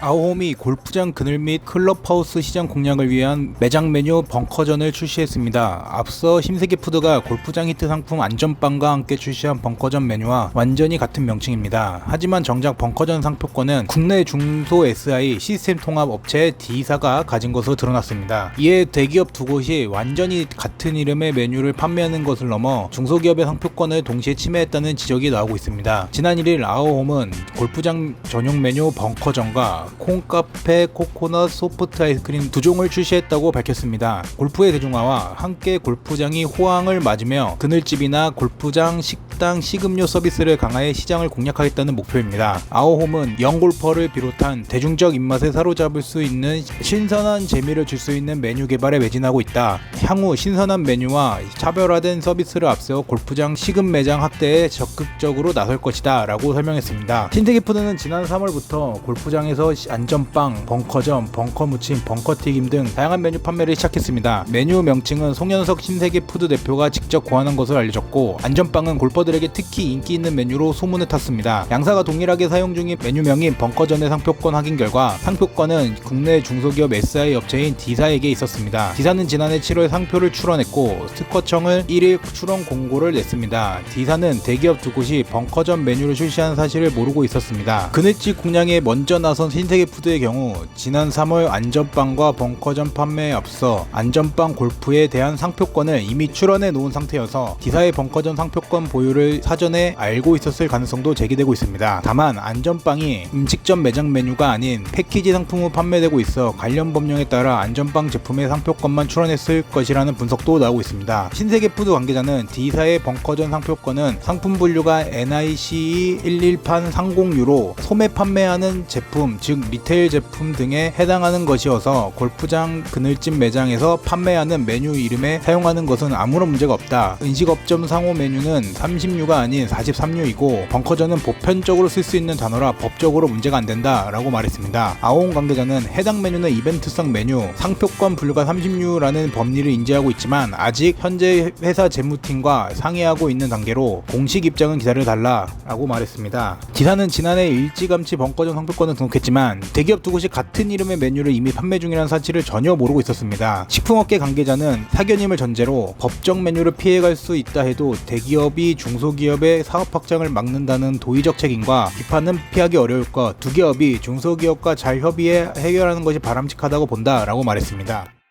아오홈이 골프장 그늘 및 클럽하우스 시장 공략을 위한 매장 메뉴 벙커전을 출시했습니다. 앞서 신세계푸드가 골프장 히트 상품 안전빵과 함께 출시한 벙커전 메뉴와 완전히 같은 명칭입니다. 하지만 정작 벙커전 상표권은 국내 중소 SI 시스템 통합 업체 D사가 가진 것으로 드러났습니다. 이에 대기업 두 곳이 완전히 같은 이름의 메뉴를 판매하는 것을 넘어 중소기업의 상표권을 동시에 침해했다는 지적이 나오고 있습니다. 지난 1일 아오홈은 골프장 전용 메뉴 벙커전과 콩카페 코코넛 소프트 아이스크림 두 종을 출시했다고 밝혔습니다. 골프의 대중화와 함께 골프장이 호황을 맞으며 그늘집이나 골프장 식당 식음료 서비스를 강화해 시장을 공략하겠다는 목표입니다. 아오홈은 영골퍼를 비롯한 대중적 입맛에 사로잡을 수 있는 신선한 재미를 줄 수 있는 메뉴 개발에 매진하고 있다. 향후 신선한 메뉴와 차별화된 서비스를 앞세워 골프장 식음 매장 확대에 적극적으로 나설 것이다 라고 설명했습니다. 신세계푸드는 지난 3월부터 골프장에서 안전빵, 벙커전, 벙커무침, 벙커튀김 등 다양한 메뉴 판매를 시작했습명입니다. 메뉴 명칭은 송현석 신세계푸드 대표가 직접 고안한 것으로 알려졌고, 안전빵은 골퍼들에게 특히 인기 있는 메뉴로 소문을 탔습니다. 양사가 동일하게 사용 중인 메뉴명인 벙커전의 상표권 확인 결과 상표권은 국내 중소기업 SI 업체인 D사에게 있었습니다. D사는 지난해 7월 상표를 출원했고 특허청을 1일 출원 공고를 냈습니다. D사는 대기업 두 곳이 벙커전 메뉴를 출시한 사실을 모르고 있었습니다. 그늘집 공략에 먼저 나선 신세계푸드의 경우 지난 3월 안전빵과 벙커전 판매에 앞서 안전빵 골프에 대한 상표권을 이미 출원해 놓은 상태여서 D사의 벙커전 상표권 보유를 사전에 알고 있었을 가능성도 제기되고 있습니다. 다만 안전빵이 음식점 매장 메뉴가 아닌 패키지 상품으로 판매되고 있어 관련 법령에 따라 안전빵 제품의 상표권만 출원했을 것이라는 분석도 나오고 있습니다. 신세계푸드 관계자는 D사의 벙커전 상표권은 상품 분류가 NICE 11판 상공유로 소매 판매하는 제품 즉 리테일 제품 등에 해당하는 것이어서 골프장 그늘집 매장에서 판매하는 메뉴 이름에 사용하는 것은 아무런 문제가 없다. 음식업점 상호 메뉴는 30유가 아닌 43유이고 벙커전은 보편적으로 쓸 수 있는 단어라 법적으로 문제가 안 된다 라고 말했습니다. 아오홈 관계자는 해당 메뉴는 이벤트성 메뉴, 상표권 분류가 30유라는 법리를 인지하고 있지만 아직 현재 회사 재무팀과 상의하고 있는 단계로 공식 입장은 기다려달라 라고 말했습니다. D사는 지난해 일찌감치 벙커전 상표권을 등록했지만 대기업 두 곳이 같은 이름의 메뉴를 이미 판매 중이라는 사실을 전혀 모르고 있었습니다. 식품업계 관계자는 사견임을 전제로 법정 메뉴를 피해갈 수 있다 해도 대기업이 중소기업의 사업 확장을 막는다는 도의적 책임과 비판은 피하기 어려울 것, 두 기업이 중소기업과 잘 협의해 해결하는 것이 바람직하다고 본다 라고 말했습니다.